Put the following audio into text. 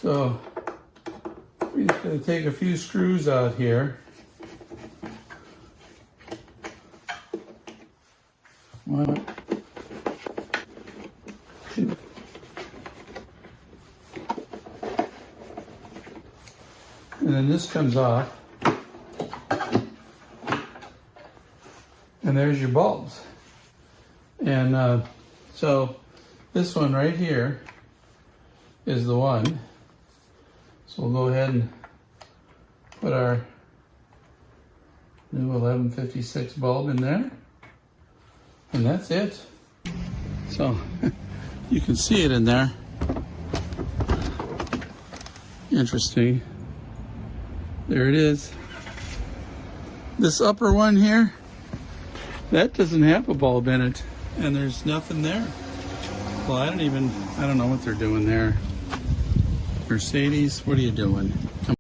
So we're just going to take a few screws out here. One, two. And then this comes off. And there's your bulbs. And so this one right here is the one. So we'll go ahead and put our new 1156 bulb in there. And that's it. So you can see it in there. Interesting. There it is. This upper one here, that doesn't have a bulb in it, and there's nothing there. Well, I don't know what they're doing there. Mercedes, what are you doing?